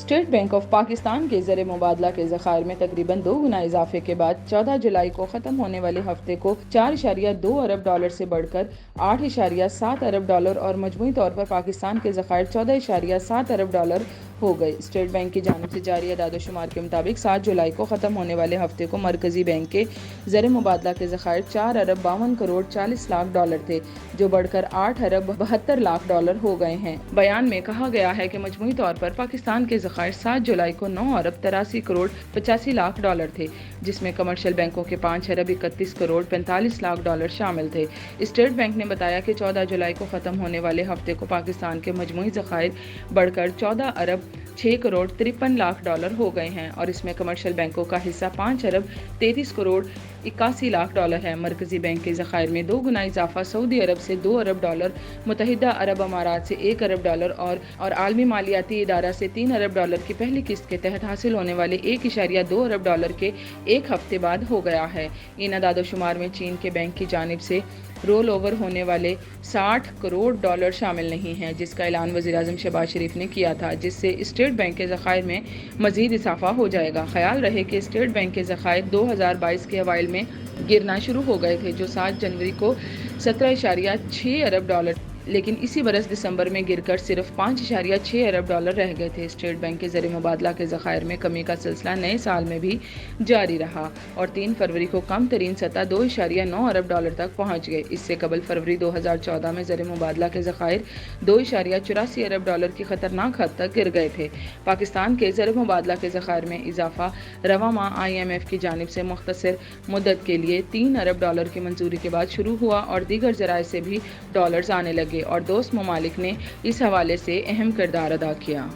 State bank of Pakistan کے زر مبادلہ کے ذخائر میں تقریباً 2 گنا اضافے کے بعد 14 جولائی کو ختم ہونے والے ہفتے کو 4.2 ارب ڈالر سے بڑھ کر 8.7 ارب ڈالر اور مجموعی طور پر پاکستان کے ذخائر 14.7 ارب ڈالر ہو گئے۔ اسٹیٹ بینک کی جانب سے جاری اعداد و شمار کے مطابق 7 جولائی کو ختم ہونے والے ہفتے کو مرکزی بینک کے زر مبادلہ کے ذخائر 4 ارب 52 کروڑ 40 لاکھ ڈالر تھے، جو بڑھ کر 8 ارب 72 لاکھ ڈالر ہو گئے ہیں۔ بیان میں کہا گیا ہے کہ مجموعی طور پر پاکستان کے ذخائر 7 جولائی کو 9 ارب 83 کروڑ 85 لاکھ ڈالر تھے، جس میں کمرشل بینکوں کے 5 ارب 31 کروڑ 45 لاکھ ڈالر شامل تھے۔ اسٹیٹ بینک نے بتایا کہ 14 جولائی کو ختم ہونے والے ہفتے کو پاکستان کے مجموعی ذخائر بڑھ کر 14 ارب 6 کروڑ 53 لاکھ ڈالر ہو گئے ہیں اور اس میں کمرشل بینکوں کا حصہ 5 ارب 33 کروڑ 81 لاکھ ڈالر ہے۔ مرکزی بینک کے ذخائر میں 2 گنا اضافہ سعودی عرب سے 2 ارب ڈالر، متحدہ عرب امارات سے 1 ارب ڈالر اور عالمی مالیاتی ادارہ سے 3 ارب ڈالر کی پہلی قسط کے تحت حاصل ہونے والے 1.2 ارب ڈالر کے ایک ہفتے بعد ہو گیا ہے۔ ان اعداد و شمار میں چین کے بینک کی جانب سے رول اوور ہونے والے 60 کروڑ ڈالر شامل نہیں ہیں، جس کا اعلان وزیر اعظم شہباز شریف نے کیا تھا، جس سے اسٹیٹ بینک کے ذخائر میں مزید اضافہ ہو جائے گا۔ خیال رہے کہ اسٹیٹ بینک کے ذخائر 2022 کے اوائل میں گرنا شروع ہو گئے تھے، جو 7 جنوری کو 17.6 ارب ڈالر، لیکن اسی برس دسمبر میں گر کر صرف 5.6 ارب ڈالر رہ گئے تھے۔ اسٹیٹ بینک کے زر مبادلہ کے ذخائر میں کمی کا سلسلہ نئے سال میں بھی جاری رہا اور 3 فروری کو کم ترین سطح 2.9 ارب ڈالر تک پہنچ گئے۔ اس سے قبل فروری 2014 میں زر مبادلہ کے ذخائر 2.84 ارب ڈالر کی خطرناک حد تک گر گئے تھے۔ پاکستان کے زر مبادلہ کے ذخائر میں اضافہ رواں ماہ IMF کی جانب سے مختصر مدت کے لیے 3 ارب ڈالر کی منظوری کے بعد شروع ہوا اور دیگر ذرائع سے بھی ڈالرز آنے لگے اور دوست ممالک نے اس حوالے سے اہم کردار ادا کیا۔